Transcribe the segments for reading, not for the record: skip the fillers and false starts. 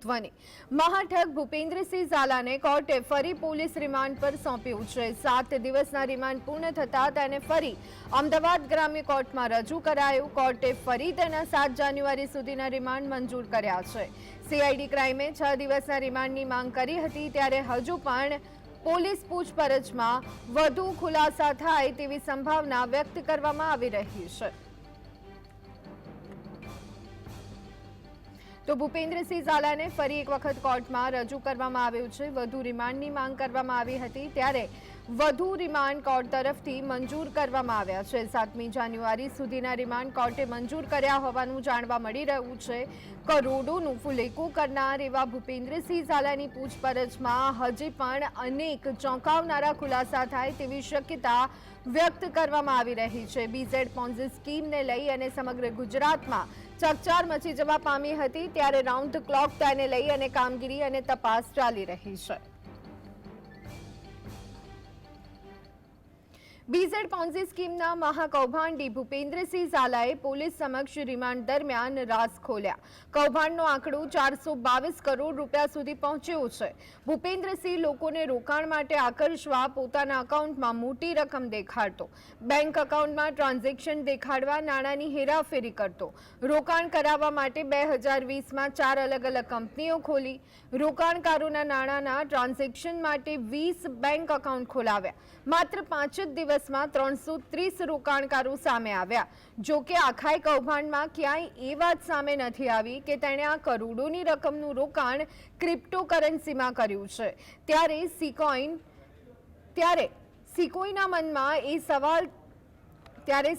ધ્વનિ। મહાઠગ ભૂપેન્દ્રસિંહ ઝાલાને કોર્ટે ફરી પોલીસ રિમાન્ડ પર સોંપ્યું છે। 7 દિવસના રિમાન્ડ પૂર્ણ થતા તેને ફરી અમદાવાદ ગ્રામ્ય કોર્ટમાં રજૂ કરાયું। કોર્ટે ફરી તેના 7 જાન્યુઆરી સુધીના રિમાન્ડ મંજૂર કર્યા છે। સીઆઈડી ક્રાઇમે 6 દિવસના રિમાન્ડની માંગ કરી હતી, ત્યારે હજુ પણ પોલીસ પૂછપરછમાં વધુ ખુલાસા થાય તેવી સંભાવના વ્યક્ત કરવામાં આવી રહી છે। તો ભૂપેન્દ્રસિંહ ઝાલાને ફરી એક વખત કોર્ટમાં રજૂ કરવામાં આવ્યું છે। વધુ રિમાન્ડની માંગ કરવામાં આવી હતી, ત્યારે વધુ રિમાન્ડ કોર્ટ તરફથી મંજૂર કરવામાં આવ્યા છે। 7મી જાન્યુઆરી સુધીના રિમાન્ડ કોર્ટે મંજૂર કર્યા હોવાનું જાણવા મળી રહ્યું છે। કરોડોનું ફુલેકું કરનાર એવા ભૂપેન્દ્રસિંહ ઝાલાની પૂછપરછમાં હજી પણ અનેક ચોંકાવનારા ખુલાસા થાય તેવી શક્યતા વ્યક્ત કરવામાં આવી રહી છે। બીઝેડ પોન્ઝી સ્કીમને લઈ અને સમગ્ર ગુજરાતમાં ચકચાર મચી જવા પામી હતી, ત્યારે રાઉન્ડ ધ ક્લોક તેને લઈ અને કામગીરી અને તપાસ ચાલી રહી છે। બીઝેડ પોન્ઝી સ્કીમના મહાકૌભાંડી ભૂપેન્દ્રસિંહ ઝાલાએ પોલીસ સમક્ષ રિમાન્ડ દરમિયાન રાઝ ખોલ્યા। કૌભાંડનો આંકડો 422 કરોડ રૂપિયા સુધી પહોંચ્યો છે। ભૂપેન્દ્રસિંહ લોકોને રોકાણ માટે આકર્ષવા પોતાના એકાઉન્ટમાં મોટી રકમ દેખાડતો, બેંક એકાઉન્ટમાં ટ્રાન્ઝેક્શન દેખાડવા નાણાંની હેરાફેરી કરતો, રોકાણ કરાવવા માટે 2020માં 4 અલગ અલગ કંપનીઓ ખોલી, રોકાણકારોના નાણાંના ટ્રાન્ઝેક્શન માટે 20 બેંક એકાઉન્ટ ખોલાવ્યા। માત્ર 5 જ દિવસમાં 330 રોકાણકારો સામે આવ્યા। જો કે આખાય કૌભાંડમાં ક્યાંય એ વાત સામે નથી આવી કે તેણે આ કરોડોની રકમનું રોકાણ ક્રિપ્ટોકરન્સીમાં કર્યું છે। ત્યારે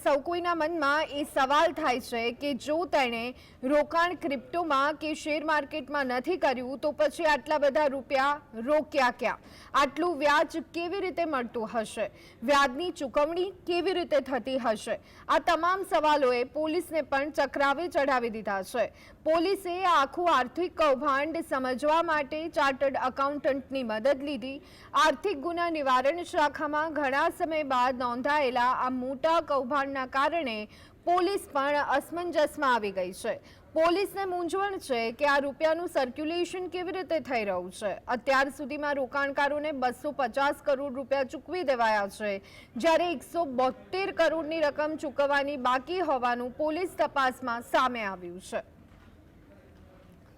સૌ કોઈના મનમાં એ સવાલ થાય છે કે જો તેણે રોકાણ ક્રિપ્ટોમાં કે શેર માર્કેટમાં નથી કર્યું તો પછી આટલા બધા રૂપિયા રોક્યા ક્યાં? આટલું વ્યાજ કેવી રીતે મળતું હશે? વ્યાજની ચૂકવણી કેવી રીતે થતી હશે? આ તમામ સવાલોએ પોલીસને પણ ચક્રાવે ચઢાવી દીધા છે। પોલીસે આખું આર્થિક કૌભાંડ સમજવા માટે ચાર્ટર્ડ એકાઉન્ટન્ટની મદદ લીધી। આર્થિક ગુના નિવારણ શાખામાં ઘણા સમય બાદ નોંધાયેલા આ મોટા કૌભાંડના કારણે પોલીસ પણ અસમંજસમાં આવી ગઈ છે। પોલીસને મૂંઝવણ છે કે આ રૂપિયાનું સર્ક્યુલેશન કેવી રીતે થઈ રહ્યું છે। અત્યાર સુધીમાં રોકાણકારોને 250 કરોડ રૂપિયા ચૂકવી દેવાયા છે, જ્યારે 172 કરોડની રકમ ચૂકવવાની બાકી હોવાનું પોલીસ તપાસમાં સામે આવ્યું છે।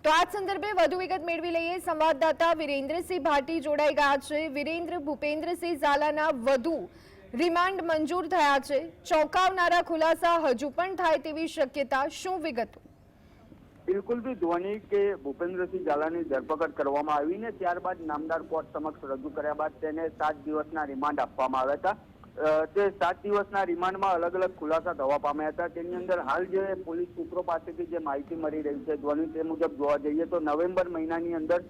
તો આ સંદર્ભે વધુ વિગત મેળવી લઈએ। સંવાદદાતા વિરેન્દ્રસિંહ ભાટી જોડાઈ ગયા છે। વિરેન્દ્ર, ભૂપેન્દ્રસિંહ ઝાલાના વધુ રિમાન્ડ મંજૂર થયા છે, ચોંકાવનારા ખુલાસા હજુ પણ થાય તેવી શક્યતા, શું વિગતો? બિલકુલ ભી ધ્વનિ કે ભૂપેન્દ્રસિંહ ઝાલાની ધરપકડ કરવામાં આવી ને ત્યારબાદ નામદાર કોર્ટ સમક્ષ રજૂ કર્યા બાદ તેને 7 દિવસના રિમાન્ડ આપવામાં આવ્યા હતા। તે 7 દિવસના રિમાન્ડમાં અલગ અલગ ખુલાસા થવા પામ્યા હતા। તેની અંદર હાલ જે પોલીસ સૂત્રો પાસેથી જે માહિતી મળી રહી છે ધ્વનિ, તે મુજબ જોવા જઈએ તો નવેમ્બર મહિનાની અંદર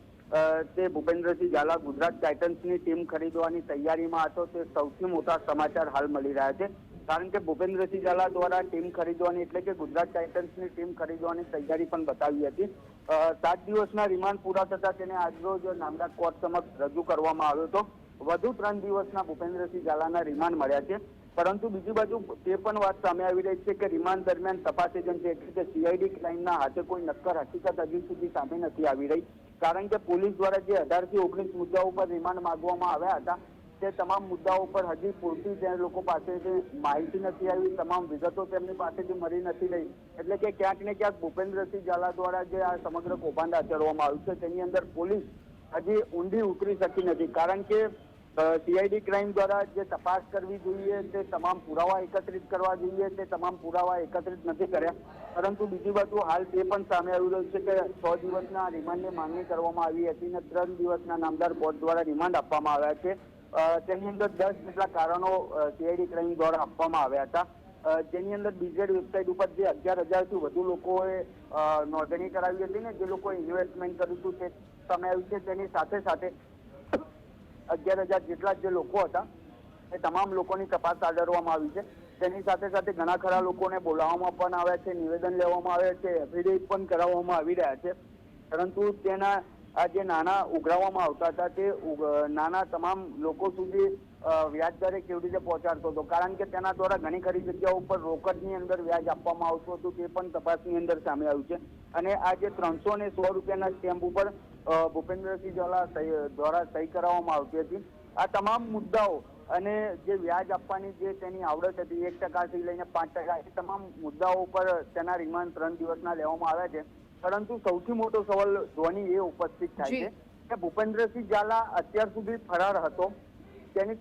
તે ભૂપેન્દ્રસિંહ ઝાલા ગુજરાત ટાઇટન્સની ટીમ ખરીદવાની તૈયારીમાં હતો। તે સૌથી મોટા સમાચાર હાલ મળી રહ્યા છે, કારણ કે ભૂપેન્દ્રસિંહ ઝાલા દ્વારા ટીમ ખરીદવાની એટલે કે ગુજરાત ટાઇટન્સની ટીમ ખરીદવાની તૈયારી પણ બતાવી હતી। 7 દિવસના રિમાન્ડ પૂરા થતા તેને આજરોજ નામદાર કોર્ટ સમક્ષ રજૂ કરવામાં આવ્યો હતો। વધુ 3 દિવસના ભૂપેન્દ્રસિંહ ઝાલાના રિમાન્ડ મળ્યા છે, પરંતુ બીજી બાજુ તે પણ વાત સામે આવી રહી છે કે રિમાન્ડ દરમિયાન તપાસ એજન્સી એટલે કે સીઆઈડી ક્રાઇમના હાથે કોઈ નક્કર હકીકત હજી સુધી સામે નથી આવી રહી, કારણ કે પોલીસ દ્વારા જે 18 થી 19 મુદ્દાઓ પર રિમાન્ડ માંગવામાં આવ્યા હતા તે તમામ મુદ્દાઓ પર હજી પૂરતી તે લોકો પાસેથી માહિતી નથી આવી, તમામ વિગતો તેમની પાસેથી મળી નથી રહી। એટલે કે ક્યાંક ને ક્યાંક ભૂપેન્દ્રસિંહ ઝાલા દ્વારા જે આ સમગ્ર કૌભાંડ આચરવામાં આવ્યું છે તેની અંદર પોલીસ હજી ઊંડી ઉતરી શકી નથી, કારણ કે સીઆઈડી ક્રાઇમ દ્વારા જે તપાસ કરવી જોઈએ તે તમામ પુરાવા એકત્રિત કરવા જોઈએ તે તમામ પુરાવા એકત્રિત નથી કર્યા। પરંતુ બીજી બાજુ હાલ તે પણ સામે આવી રહ્યું છે કે 6 દિવસના રિમાન્ડની માંગણી કરવામાં આવી હતી અને 3 દિવસના નામદાર કોર્ટ દ્વારા રિમાન્ડ આપવામાં આવ્યા છે। તેની અંદર 10 જેટલા કારણો સીઆઈડી ક્રાઇમ દ્વારા આપવામાં આવ્યા હતા, જેની અંદર બીઝેડ વેબસાઇટ ઉપર જે 11,000થી વધુ લોકોએ નોંધણી કરાવી હતી ને જે લોકોએ ઇન્વેસ્ટમેન્ટ કર્યું હતું તે સામે આવ્યું છે। તેની સાથે સાથે 11,000 જેટલા જે લોકો હતા એ તમામ લોકોની તપાસ આદરવામાં આવી છે। તેની સાથે સાથે ઘણા ખરા લોકોને બોલાવવામાં પણ આવ્યા છે, નિવેદન લેવામાં આવ્યા છે, એફિડેવિટ પણ કરાવવામાં આવી રહ્યા છે, પરંતુ તેના આ જે નાના ઉઘરાવવામાં આવતા હતા તે નાના તમામ લોકો સુધી વ્યાજ દરે કેવી રીતે પહોંચાડતો હતો, કારણ કે તેના દ્વારા ઘણી ખરી જગ્યાઓ ઉપર રોકડની અંદર વ્યાજ આપવામાં આવતું હતું, તે પણ તપાસની અંદર સામે આવ્યું છે. અને આ જે 300 અને 100 રૂપિયાના સ્ટેમ્પ ઉપર ભૂપેન્દ્રસિંહ ઝાલા દ્વારા સહી કરાવવામાં આવતી હતી. આ તમામ મુદ્દાઓ અને જે વ્યાજ આપવાની જે તેની આવડત હતી 1% થી લઈને 5%, એ તમામ મુદ્દાઓ ઉપર તેના રિમાન્ડ 3 દિવસના લેવામાં આવ્યા છે. પરંતુ સૌથી મોટો સવાલ ધ્વની એ ઉપસ્થિત થાય છે કે ભૂપેન્દ્રસિંહ ઝાલા અત્યાર સુધી ફરાર હતો. તેની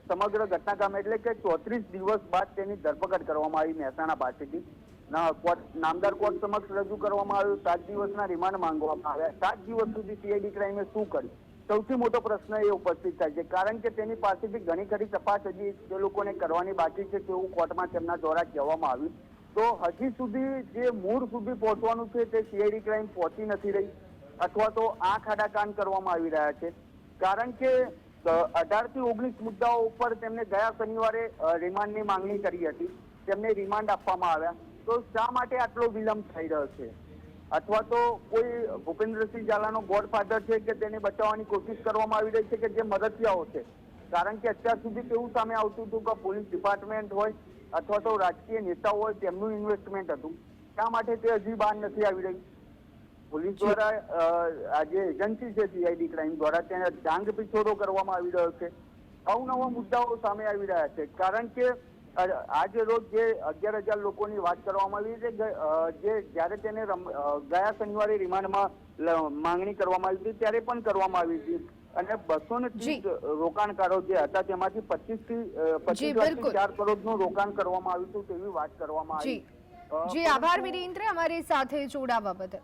સમગ્ર ઘટનાક્રમ એટલે કે 34 દિવસ બાદ તેની ધરપકડ કરવામાં આવી મહેસાણા પાસેથી. નામદાર કોર્ટ સમક્ષ રજૂ કરવામાં આવ્યું, 7 દિવસના રિમાન્ડ માંગવામાં આવ્યા. 7 દિવસ સુધી સીઆઈડી ક્રાઇમે શું કર્યું? સૌથી મોટો પ્રશ્ન એ ઉપસ્થિત થાય છે, કારણ કે તેની પાસેથી ઘણી ખરી તપાસ હજી તે લોકોને કરવાની બાકી છે તેવું કોર્ટમાં તેમના દ્વારા કહેવામાં આવ્યું. તો હજી સુધી જે મૂળ સુધી પહોંચવાનું છે તે સીઆઈડી ક્રાઇમ પહોંચી નથી રહી, અથવા તો આંખ આડા કાન કરવામાં આવી રહ્યા છે. કારણ કે 18 થી 19 મુદ્દાઓ ઉપર તેમને ગયા શનિવારે રિમાન્ડની માંગણી કરી હતી, તેમને રિમાન્ડ આપવામાં આવ્યા. તો શા માટે આટલો વિલંબ થઈ રહ્યો છે? અથવા તો કોઈ ભૂપેન્દ્રસિંહ ઝાલાનો ગોડફાધર છે કે તેને બચાવવાની કોશિશ કરવામાં આવી રહી છે કે જે મદદિયાઓ છે? કારણ કે અત્યાર સુધી તેવું સામે આવતું હતું કે પોલીસ ડિપાર્ટમેન્ટ હોય અથવા તો રાજકીય નેતાઓ હોય તેમનું ઇન્વેસ્ટમેન્ટ હતું. શા માટે તે હજી બહાર નથી આવી રહી? પોલીસ દ્વારા આ જે એજન્સી છે સીઆઈડી ક્રાઇમ દ્વારા તેને ડાંગ પીછોડો કરવામાં આવી રહ્યો છે. અવનવા મુદ્દાઓ સામે આવી રહ્યા છે, કારણ કે આજે રોજ જે 11,000 લોકોની વાત કરવામાં આવી છે, જે જ્યારે તેને ગયા શનિવારે રિમાન્ડમાં માંગણી કરવામાં આવી હતી ત્યારે પણ કરવામાં આવી હતી. અને 230 રોકાણકારો જે હતા તેમાંથી 25 થી 4 કરોડનું રોકાણ કરવામાં આવ્યું હતું તેવી વાત કરવામાં આવી. જી આભાર વિરેન્દ્ર, અમારી સાથે જોડાવા બદલ.